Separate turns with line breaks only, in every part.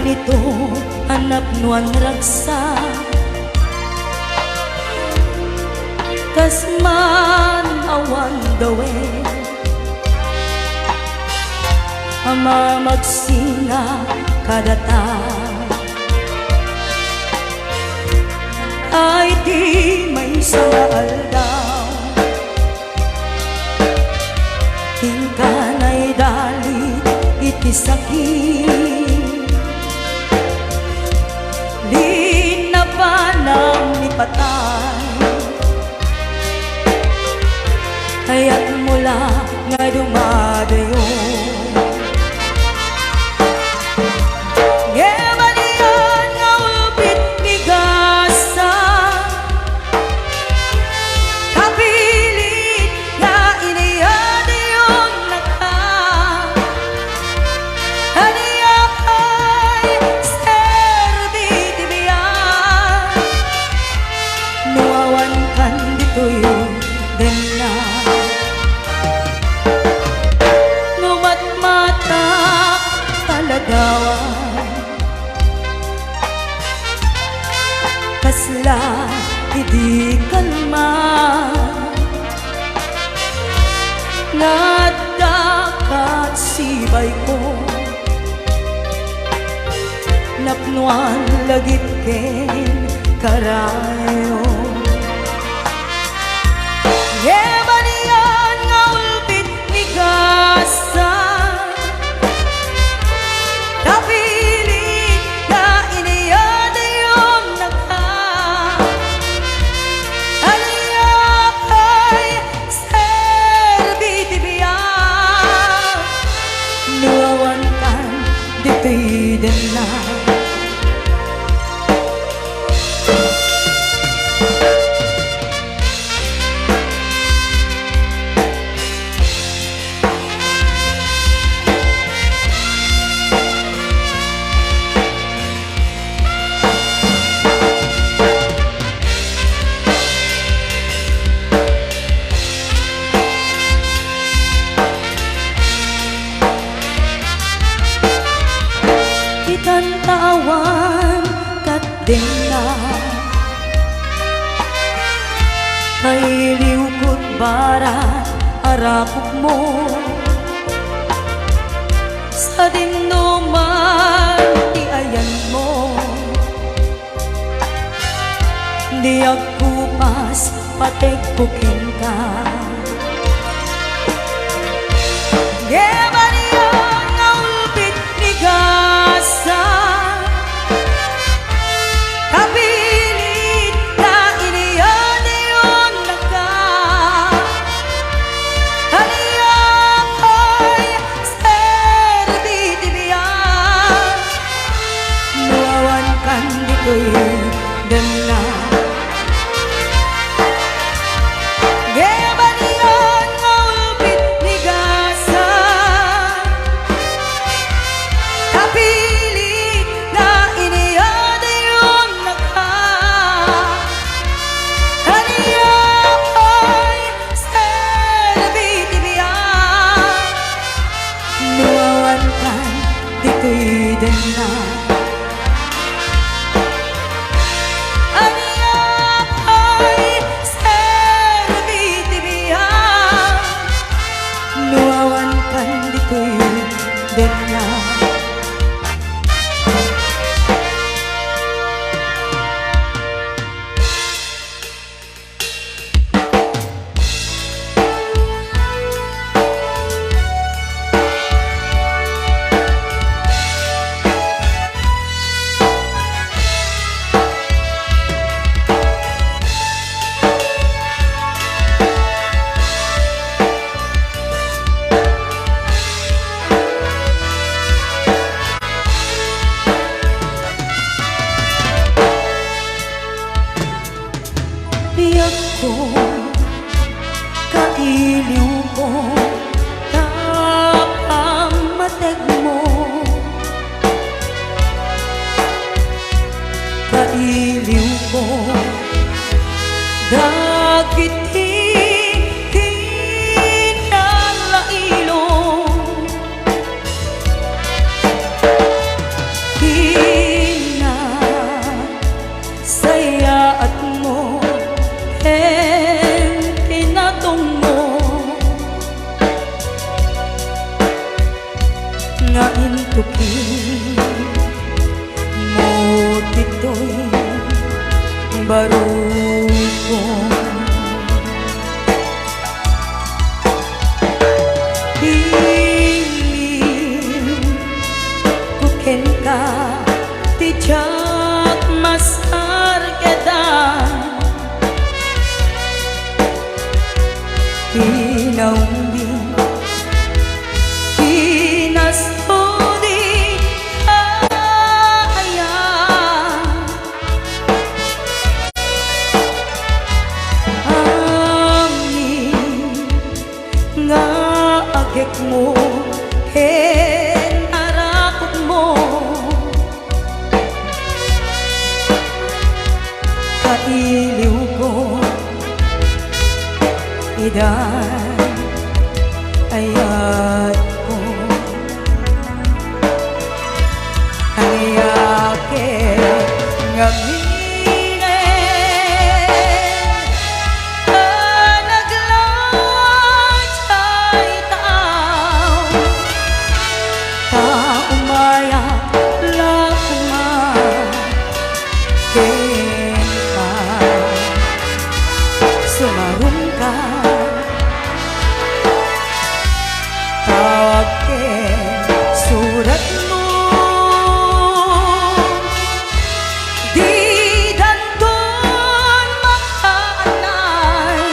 ganito hanap nuan ragsa kas man awan dawe ama magsinga kadata ay di may aldaw tingkanay dali iti sakit di na pa nang ipatay kaya't mula nga dumadayo Gebanian nga ulpit migasa kapilit nga iniyad yung naka haniyak ay serbitibiyan nuawan kan dito yung dena numat-mata talagawan kasla idi kalma nadakat sibay ko napnuan lagit ken karayo Gebanian nga ulpit migasa kapilit nga iniyad yung naka haniyak ay serbitibiyan nuawan kan dito'y na Itantawan kat din na kay liukot barat harapok mo sa dinuman di ayan mo di agkupas pategpukin ka Gebanian nga ulpit migasa kapilit na iniyad yung naka haniyak ay serbitibiyan nuawan kan dito'y dana Gebanian nga ulpit migasa kapilit na iniyad yung naka haniyak ay serbitibiyan nuawan kan dito'y dana haniyak ay serbitibiyan nuawan kan dito'y dana Biyak ko, kailiw ko, kapamatag mo Kailiw ko, dagit hinalailong bukid mo dito'y barukong. Hiling kuken ka tijak masargedan hinaumbing hinasudi aya amin nga agek mo ken arakot mo kailiw ko idan ayat ko hayake ngaminen naglatay tao ta umaya lakuma kenta sumarong ka surat mo di danton makaanay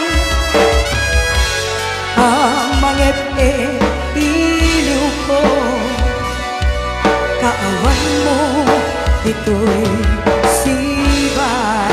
ang mangepe iliw ko kaawan mo dito'y sibay.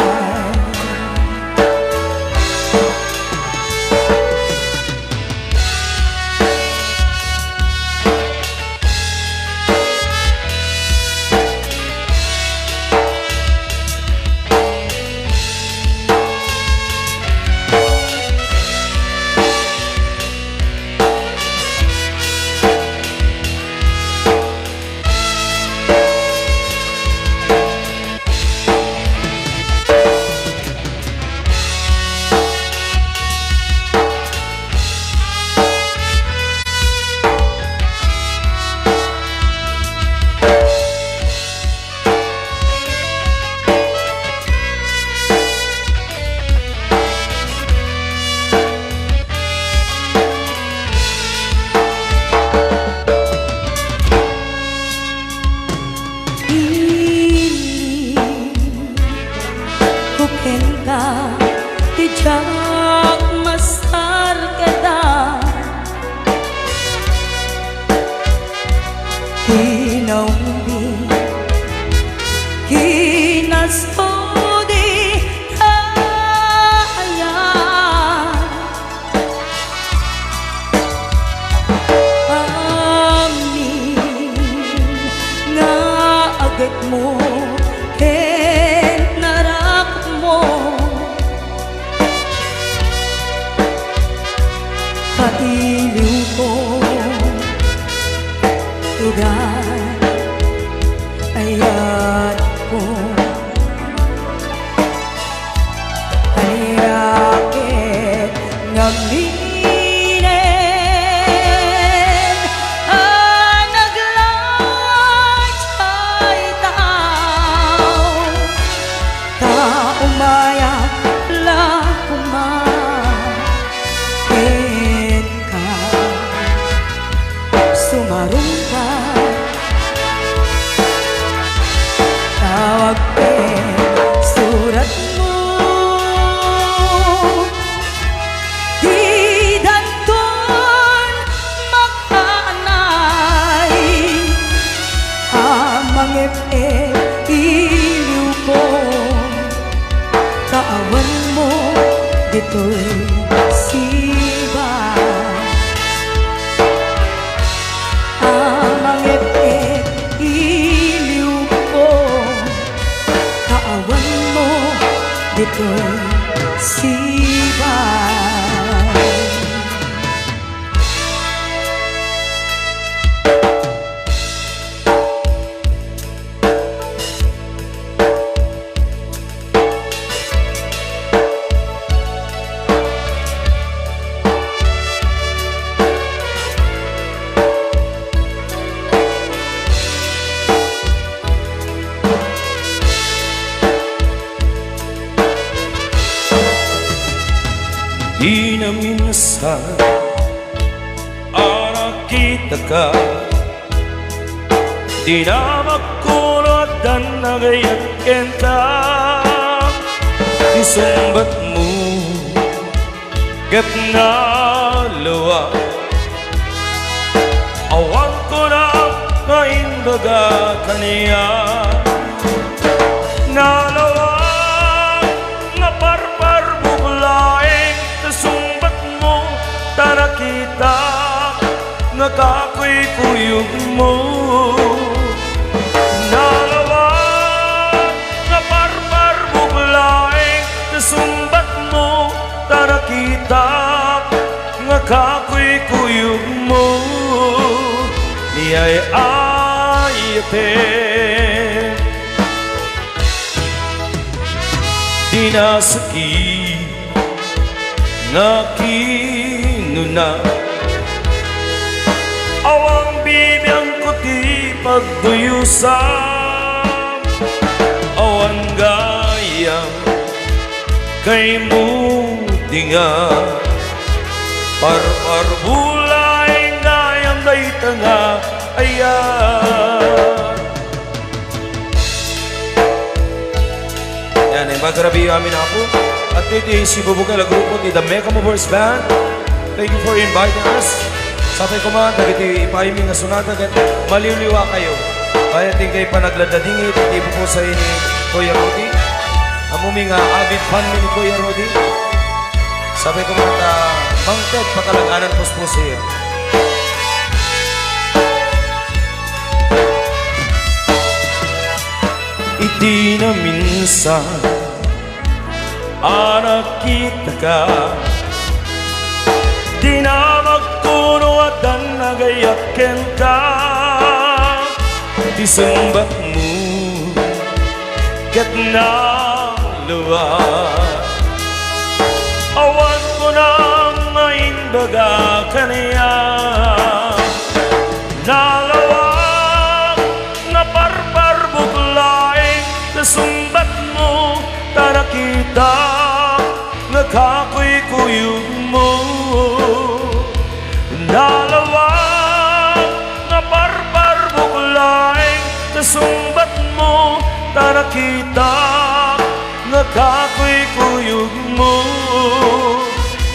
Tijak masargada hinaumbing hinasudi aya amin nga agad mo ken narakot mo kailiw ko idan ayat ko hayake ngaminen naglatay tao ta umaya lakuma sumarong ka tawag surat mo di danton makaanay amang iliw ko kaawan mo dito'y sibay. Dito'y sibay.
minsan nakita ka, di na magkulot dan nagayat kenta. Isumbat mo ket na luwa, awan ko na kainbaga kaniya. Nalawang nga parpar buglaeng kasumbat mo tarakita nga kakoy kuyog mo. Nalawang nga parpar buglaeng kasumbat mo tarakita nga kakoy kuyog mo. Niyay ayate dinasaki nga kinuna, awang bibiyang ko ti pagduyusan, awan gayam kay mudi nga parpar bulay gayam dayta nga ayan. Yan, magkarabi amin ako. At ito si Bubugal, grupo ni The Mega Movers Band. Thank you for inviting us. Sapay ko man, dagiti ipaiming nga sunata, maliwliwa kayo. Kaya tingkay panagladadingit, ipo po sa ini Kuya Rudy. Amuming avid fan ni Kuya Rudy. Sapay ko man, Mang Ted, pakalaganan po siya. Iti na minsan nakita ka, di na magkuno at nagayak kenta. Isumbat mo ket na luwa, awan ko na mainbaga kaniya. Nalawang nga parpar buglaeng kasumbat mo tarakita nga kakoy kuyog mo. Nalawang nga parpar buglaeng kasumbat mo tarakita nga kakoy kuyog mo.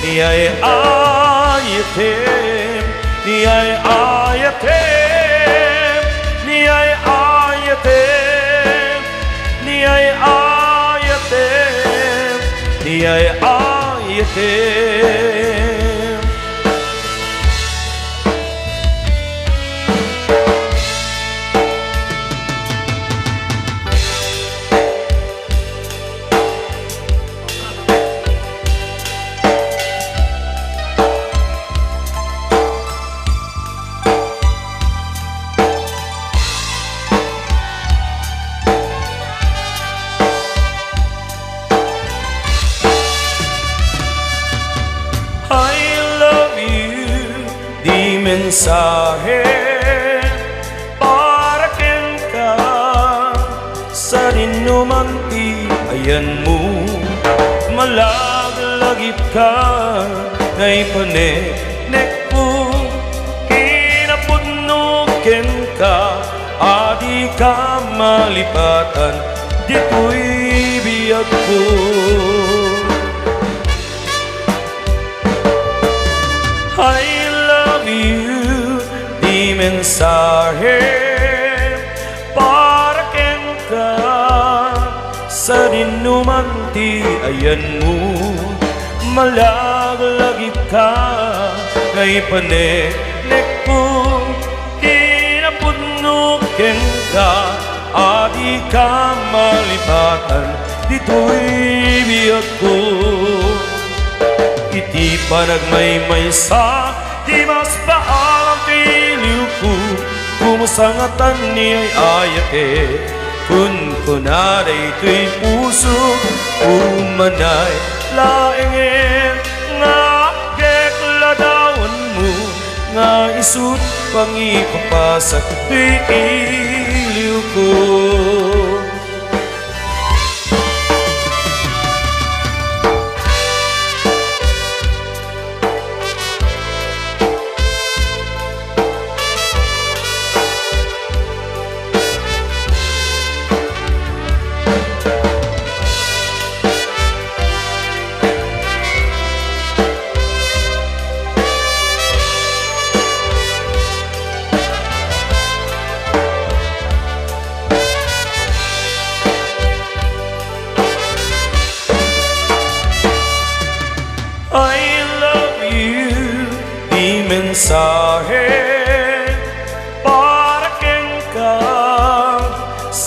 Niyay ayatem, niyay ayatem, niyay ayatem, niyay ayatem, niyay ayatem. Mensahe para ken ka sa rinumanti ayan mo, malaglagip ka ngay panenek mo, kinapudno ken ka adi ka malipatan dito'y biyag ko. Di mensahe para ken ka sa rinumanti ayan mo, malaglagip ka ngay panenek mo, kinapudno ken ka adi ka malipatan dito'y biyag ko. Iti panagmaymay sa di mas paalang piliw ko, kumusangatan niya'y ayate, kun kunaray ito'y puso, umanay laingin, nga kekladawan mo, nga isut pangipapasak ito'y iliw ko.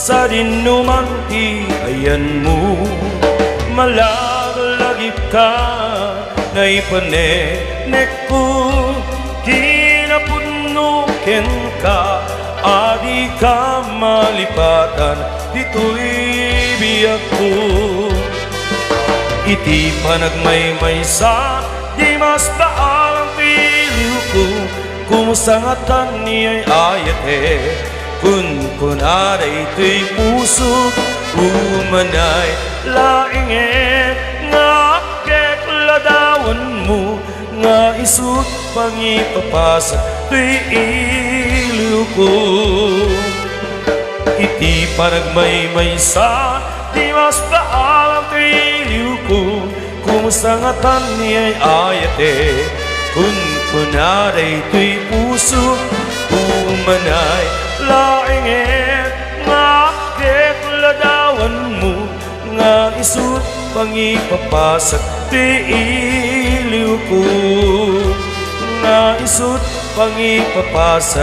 sa dinumanti ayan mo malaglagip ka na ipanenek ko kinapunukin ka adi ka malipatan dito'y biyak ko iti panagmaymaysa di mas baalang piliw ko kumusangatan niya'y ayate kun kunada ito'y puso umanay lainget nga kekladawan mo nga isut pangipapasa to'y iliw ko iti panagmaymaysa di mas baalang iliw ko kumusangatan niya'y ayate kun kunada ito'y puso umanay lainget nga kekladawan mo nga isut pangipapasak ti iliw ko nga isut pangipapasak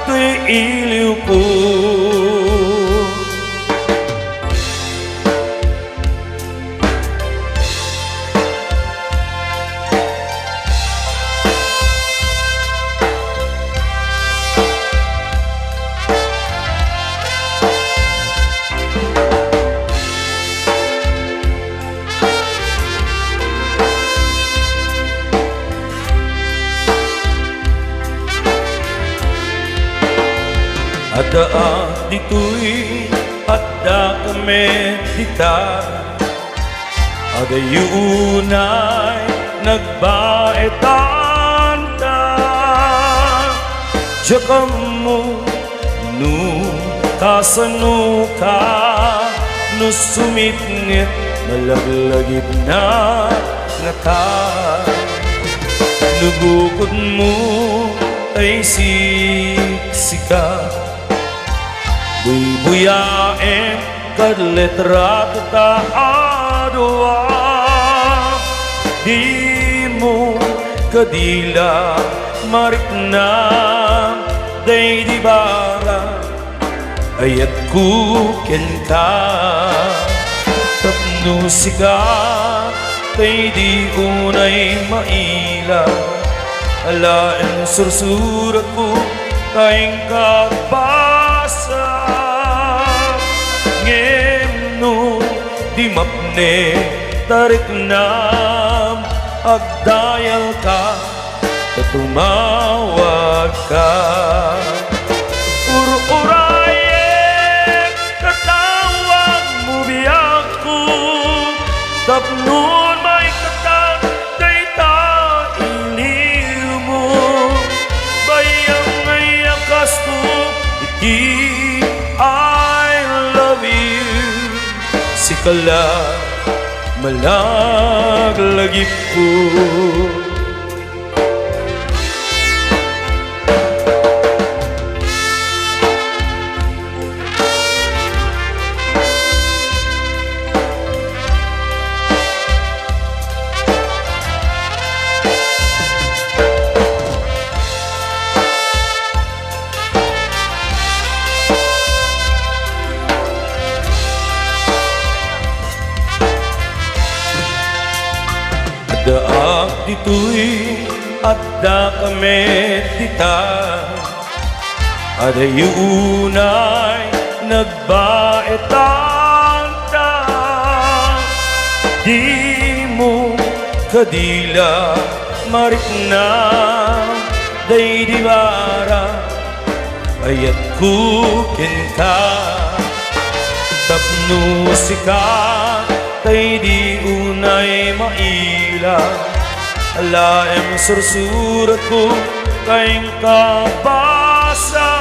ti iliw ko Adda dito'y adda kami dita Ada yunay nagbaetan ta Diya mo nu kasano ka no sumitngit malaglagip na ngata Nubukod mo ay siksika Buyain kadletra kita adwa Di mo kadila marikna Day di bara ayat kukin ka Tapno sika tay di unay maila Alain sursurat ko tayong kabasa Ngeno di mapne tarik nam agdayal ka tumawag ka Ur-urayek katawag mo biyak ko tapnon may katang dayta iliw mo bayang ngay akas ko iti I love you sikala malaglagip ko Daak dito'y adda kami dita Ada yunay nagbaetan ta Di mo kadila marikna Day di bara ayat kukin ka Tapno sika tay di unay maila Alaem sursurat ko kayong kabasa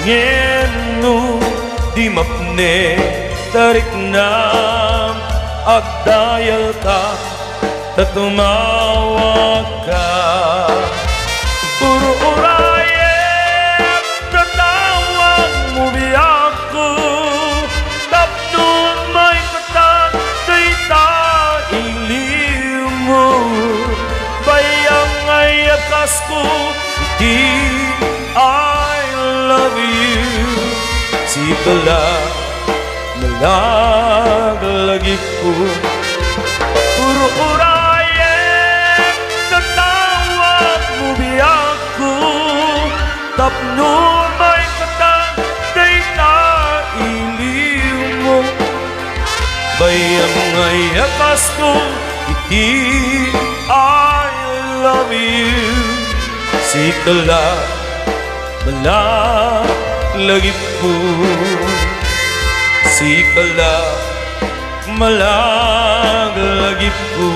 Ngeno di mapne tarik nam agdayal ka tatumawag ka Ur-urayek tatawag mo biyak ko tapnon may katang dayta iliw mo bayang ay akas ko iti I love you Sikala Nalagalagip ko Puro urayan Tatawag mo biyak ko Tapno may katang Kay nailiw mo Bayang ngayakas ko Iti I love you Sikala Malagip ko Sikala Malagip ko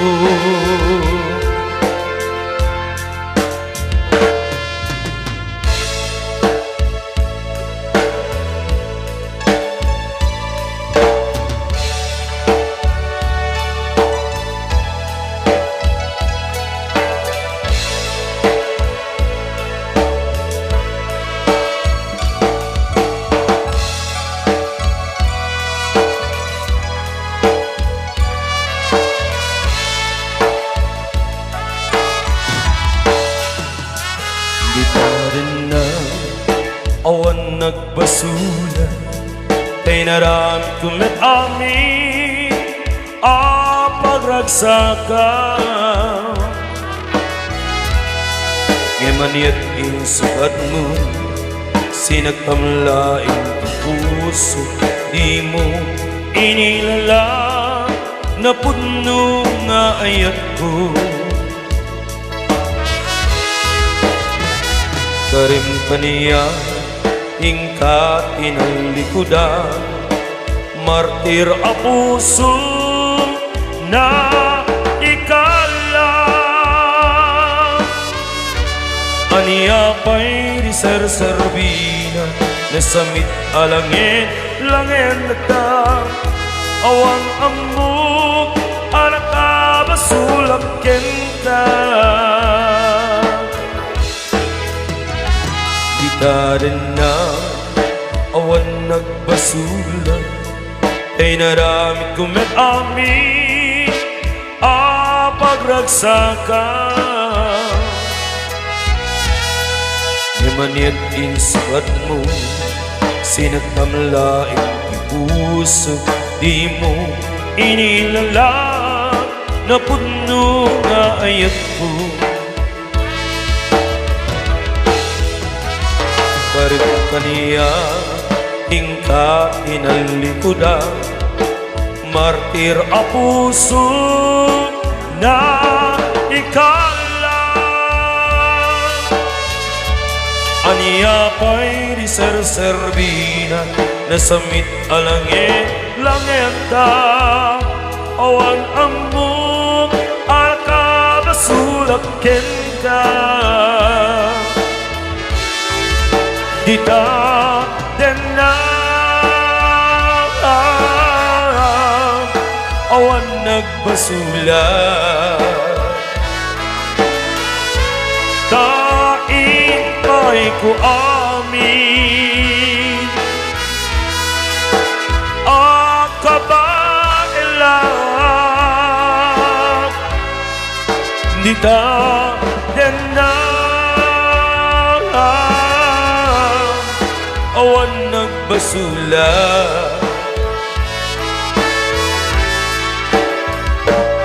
Di pa rin na awan nagbasula Kay naramit ko met amin pagragsakan Ngamaniyat insukat mo Sinagtamlaing puso Di mo inilala Na puno nga ayat ko Karim kaniya Hingka inalikuda Martir a puso Na ikala Aniya pa'y riser-serbina Nasamit alangin Langin nagta Awang amok Alakabasulap kenta Kita rin na awan nagbasula Kay naramit ko met amin pagragsakan Ngamaniyat insukat mo Sinagtamlaing puso Di mo inilala Na puno nga ayat ko Karit kaniya Hingka inalikuda Martir a puso Na ikala Aniya pa'y riser-serbina Nasamit alangin langenta Awan amok Alakabasulap kenta Dita den na Awan nagbasula Tain pa'y ko amin Akabaelang Dita den na Awan nagbasula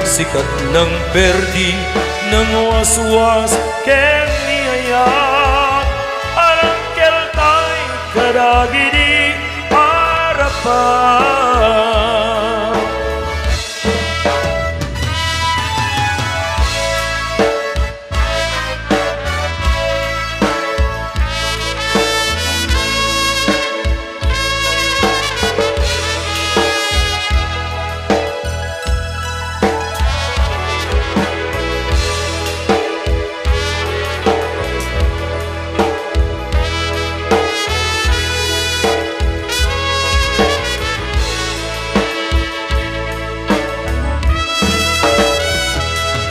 Sikat ng perdi Nang waswas Ken niyayak Arangkel tay Kadagidi Harapan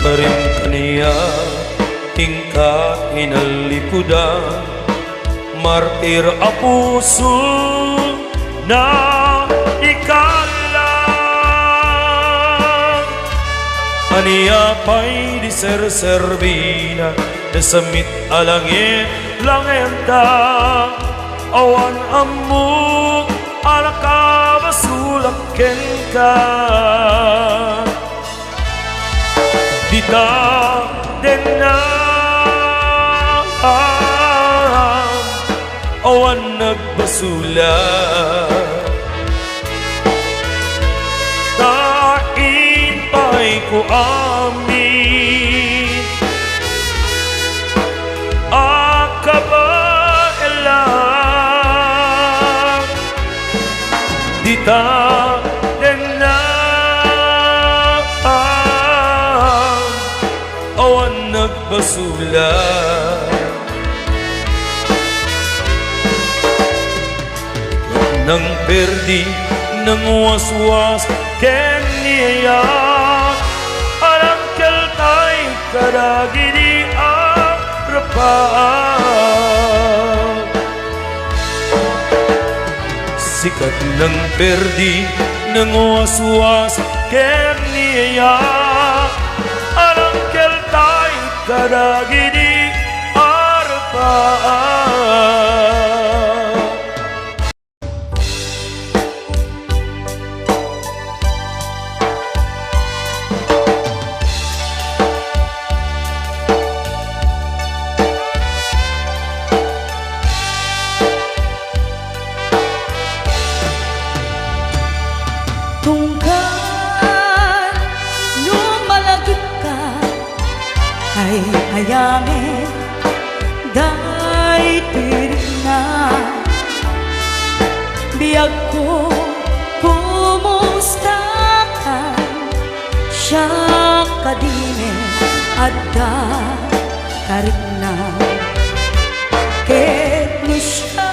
Karim kaniya Hingka inalikuda Martir a puso Na ikala Aniya pa'y riser-serbina Nasamit alangin langenta Awan amok makabasulaken ka. Dita din na awan nagbasula. Kaintay ko amin akabaelang. Dita din na awan nagbasula. Nang perdi, nang waswas, ken niya arang keltay kadagi di arapaan. Sikat ng perdi, nang waswas, ken niya arang keltay kadagi di arapaan.
Tungkol lumalagip ka ay ayamin dahil tirik na biyag ko kumusta ka siya kadine at da karik na ket ni siya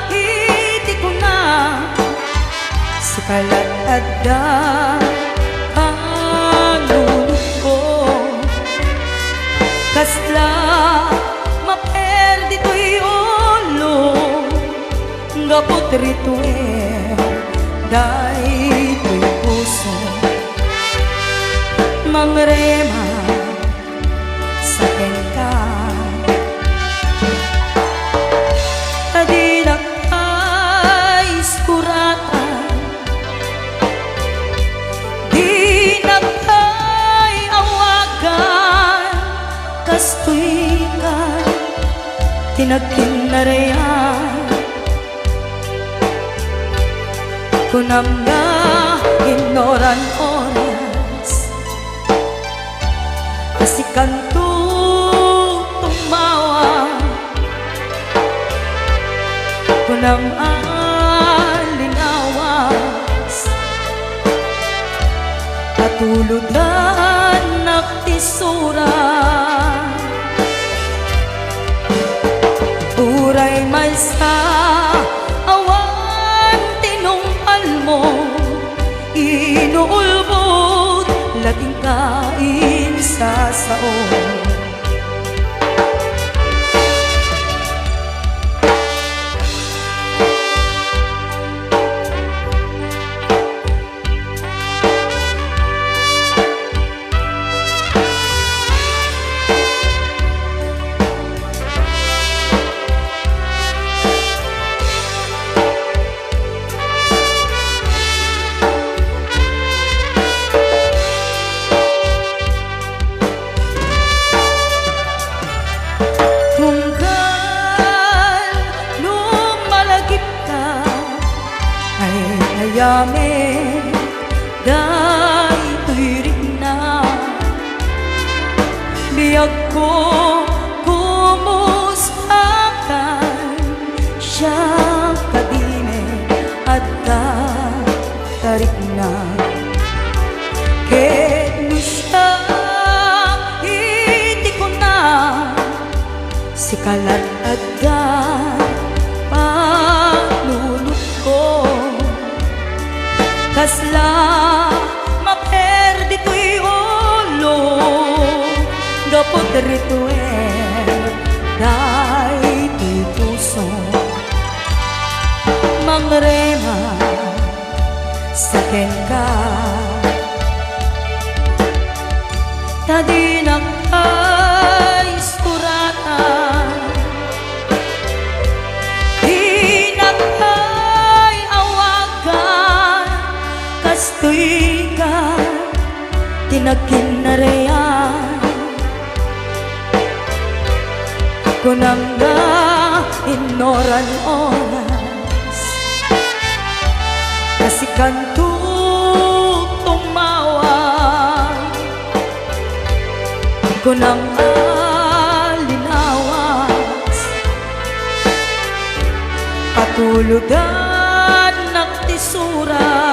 hindi ko na sikalat adda panulog ko kasla maperdi to'y ulo gapot rito dahi to'y puso mangrema sa kenta adinak ay suratan kastoy ka tinagkinarayan kunam na ignoran oras kasi kanto tumawa kunam alinawas katuludan naktisura uray may sa awan tinumpal mo inuulbot lating kain sa saon. Yamin dahil tuwirik na biyag ko kumustakan siya kadine at tarik na ket ni siya hindi ko na sikalat at panulog ko kasla maperdi to'y ulo gapot rito dahil to'y puso mangrema sa ka tadinak ay suratan dinakay tuiga tinagkinarean kunang na inoran oras kasi kanto tumawa kunang alinawas patulugan nagtisura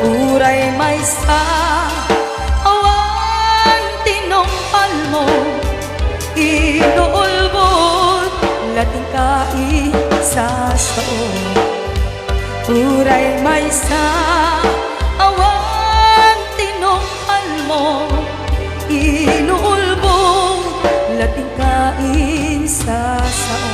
uray may sa awan tinongpal mo inuulbod lating kaisa sao uray may sa awan tinongpal mo inuulbod lating kaisa sao.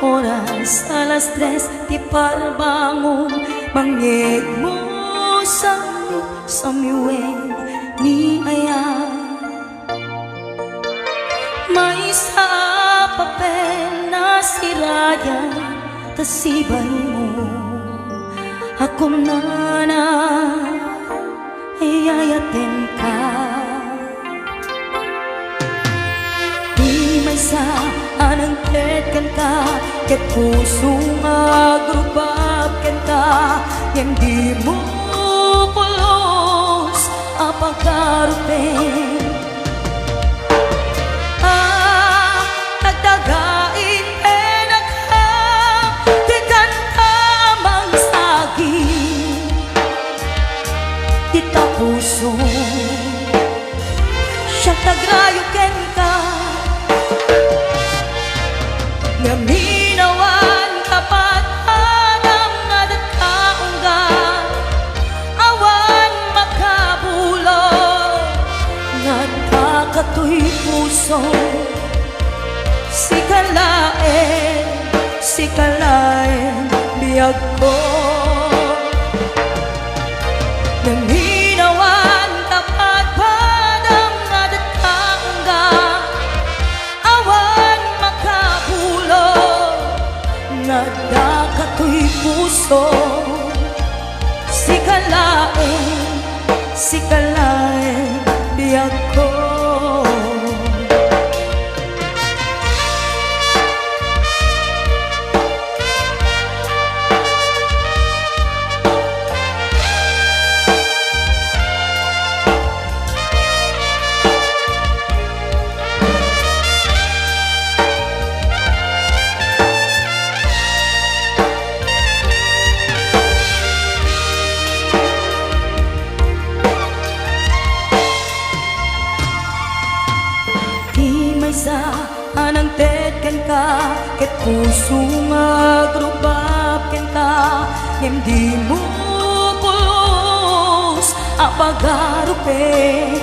Oras alas 3 di parbangon mangig mo sa miwen ni aya may sa papel na siraya tasibay mo akong nana ayayatin ka di may sa anang tetkan ka ket puso agrubabken ka yang di mo pulos apagarupen nagdagain enak ka di kantamang sagi di ta puso siya tagrayuken ka naminawan kapat adam nga datkaungga awan makabulo nagkakatoy puso sikalaen biyag ko naminawan kapat padam nga datkaungga awan makabulo nagkakatoy puso sikalaen biyag ko. Sa anang tetken ka ket puso agrubabken ka ngem di mo pulos apagarupen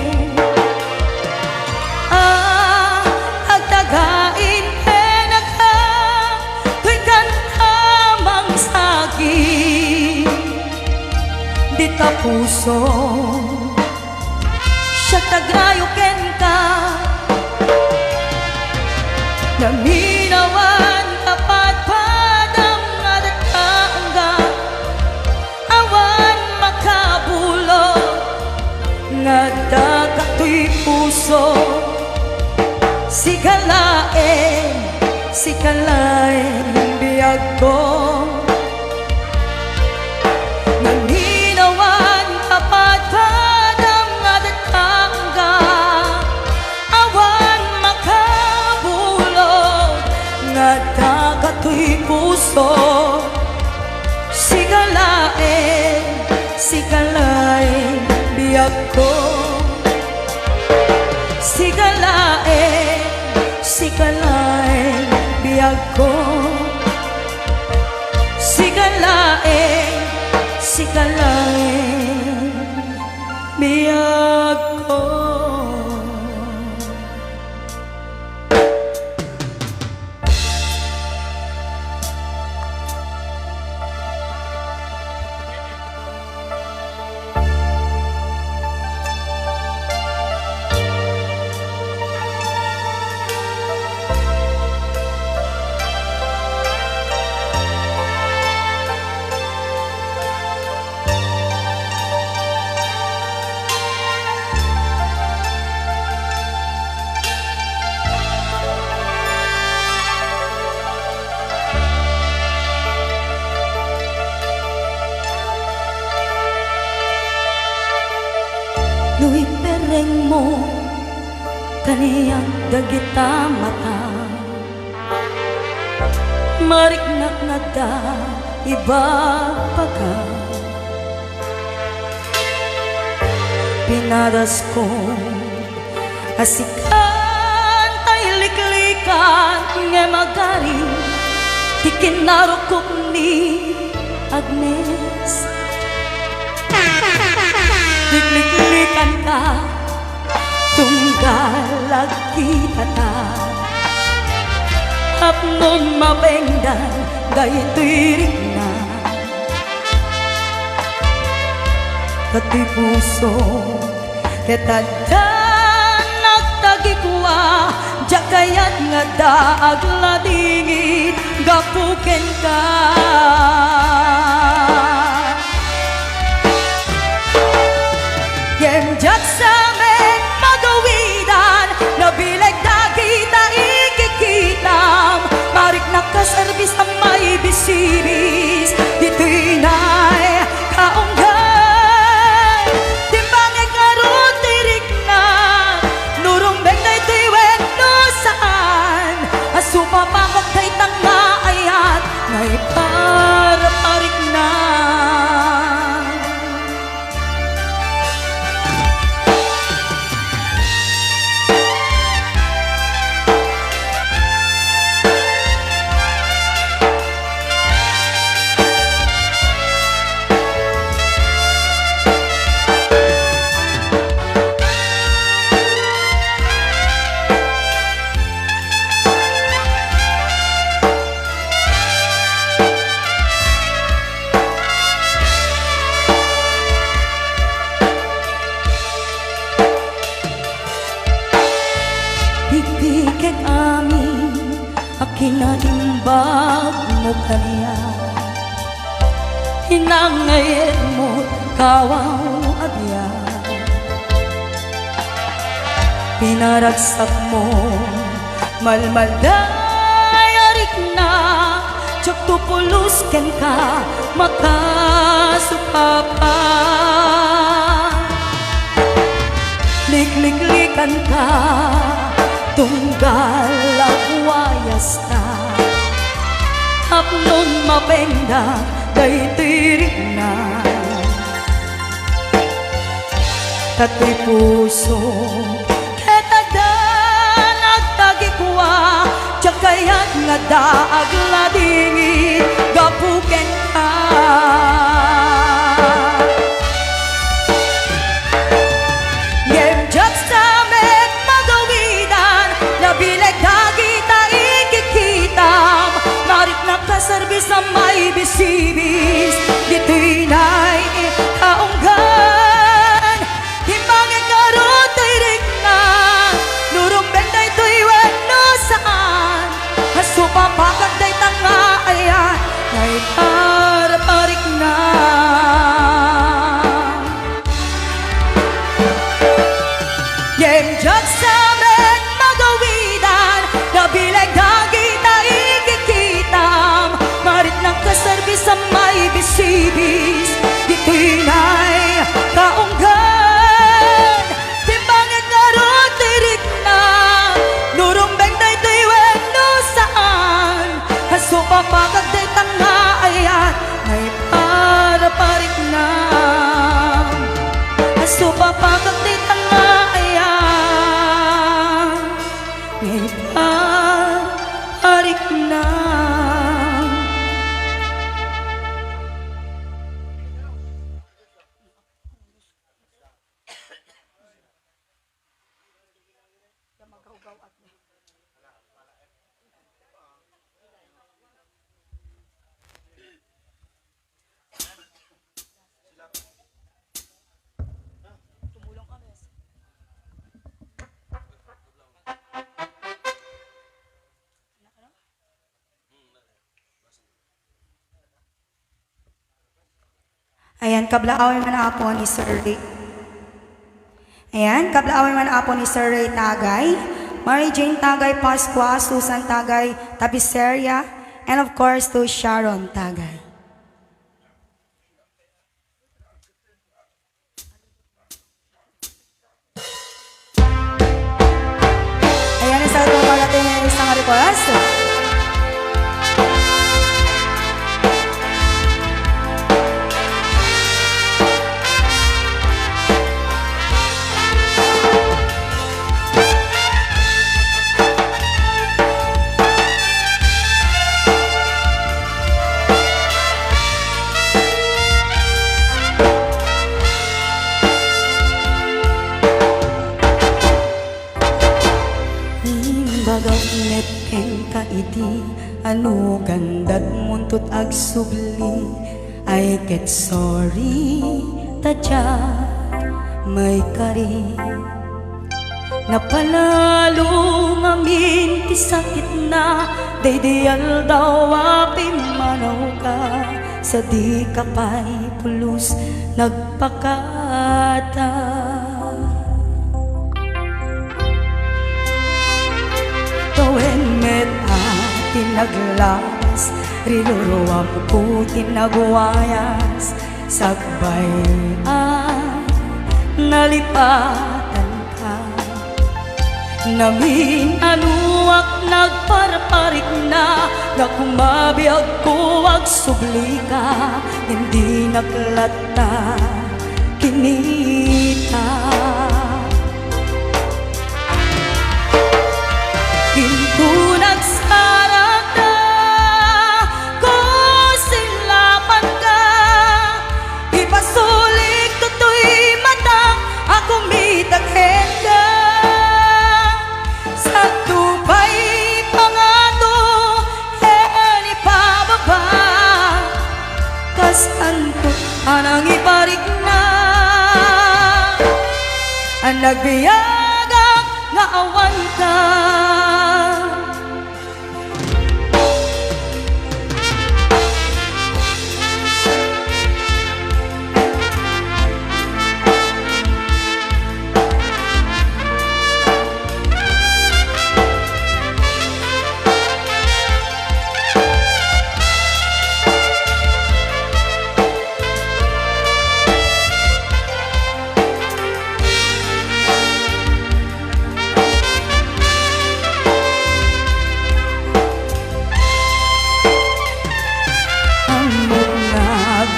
agdagain enak ka tuy kantamang sagi di ta puso siya tagrayuken ka naminawan kapat padam nga datkaungga awan makabulo nga dagatoy puso sikalaen biyag ko naminawan kapat padam nga datkaungga awan nagkakatoy puso sikalaen biyag ko sikalaen biyag ko sikalaen kalain biyag ko. Nui pereng mo kaniyang dagita mata, mariknak na da iba pagka pinaras ko asikan tay liklikan nga magari tikinarukok ni Agnes. Liklikan ka, tunggal kita ta. Hapnon mapengdan, gayon tirik na. Kati puso, ketadan nagtagikwa, jakayat nga daag ladingit, gapuken ka. Yemjak sa amin magawidan, nabilag na kita ikikitam, marik nakaservis ang may bisibis, dito'y na'y kaunggan. Timbangin karun tirik na, nurong beng na ito'y wento saan, asupapakot kay tanga ayat, na'y para parik na. Bigbigan amin, akinaimbag mo kaniya. Hinangayet mo, kawaw abya. Pinaragsak mo, malmalday arik na. Tsak tupulus ken ka, makasupapa. Likliklikan ka, tunggal akwayas na. Hapnon mapenda, day tirik na. Kato'y puso, ketadan nagtagikwa, tsakayat nga daag ladingit, gapuken ka. Yemjak sa amin magawidan, nabilag dagita ikikitam, marik nakaservis ang may bisibis, dito'y na'y kaunggan. Himbangin karot ay rik na, nurong benday to'y weno saan, hasupapakat day tanga ayan, na'y para parik na. Yemjak sa amin magawidan, nabilag dagita ikikitam, marit nakaservis ang may bisibis, dito'y na'y kaunggan. Timbangin karot tirik na, nurong beng day to'y weno saan, hasupapakat day tanga ayan, Ayan, kablaawin man na po ni Sir Ray. Ayan, kablaawin man na po ni Sir Ray Tagay, Mary Jane Tagay Pascua, Susan Tagay Tapiceria, and of course to Sharon Tagay. Ayan, isa ito pagating ng isang request. Bagaw net ken ka iti ano gandad muntot ag subli I get sorry tadya may kari napalalo ngamin ti sakit na daydayal daw apim manaw ka sa di kapay pulos nagpakata. When meta tinaglas, riluruam ko tinaguayas, sagbay ay nalipatan ka. Namin anuak nagparparik na kumabiyag ko ag subli ka, hindi naglata kinita. Kintu nagsarap na ko silapan ka ipasulik tutoy mata ako mitaghen ka sa tupay pangato ipababa kas anto anang iparik na ang nagbiyaga nga awan ka.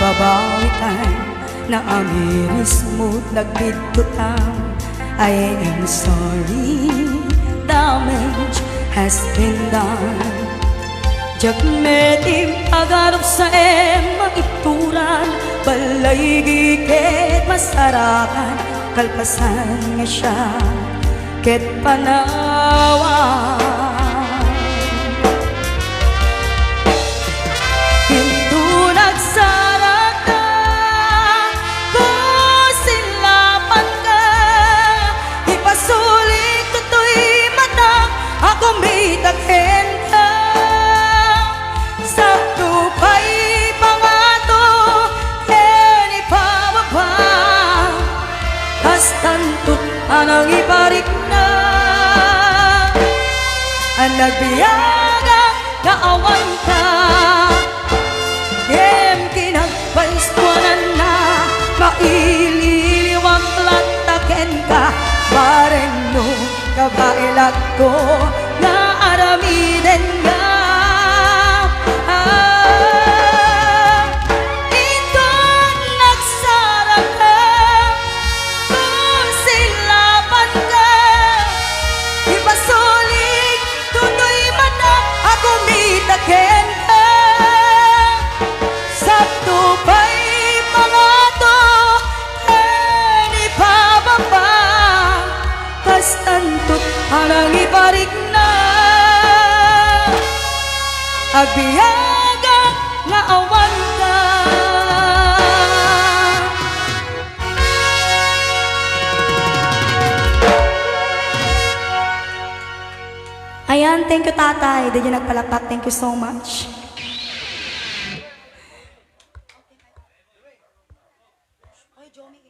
Babawitan na amiris mo't nagbidbutan I am sorry, damage has been done. Jagmetim agarap sa maituran balay gikit masarakan kalpasan nga siya ket panawan. Hinto nagsarat ka ko silapan ka ipasulik tutoy mata ako may daghen ka sa tupay pangato ken ipababa kas tanto anang ibarik na ang nagbiyaga na awan ka kem kinagpaiskuanan na maililiwang lataken ka bareno kabailag ko na aramiden nga Ikon nagsarap ka kung silapan ka ipasulik tuloy mata ako mitaken ka sa tupay pangato ken ipababa kas tanto anang ibarik na agbiyaga nga awan ka. Ayan, thank you tatay. Did you nagpalakpak? Thank you so much. Johnny.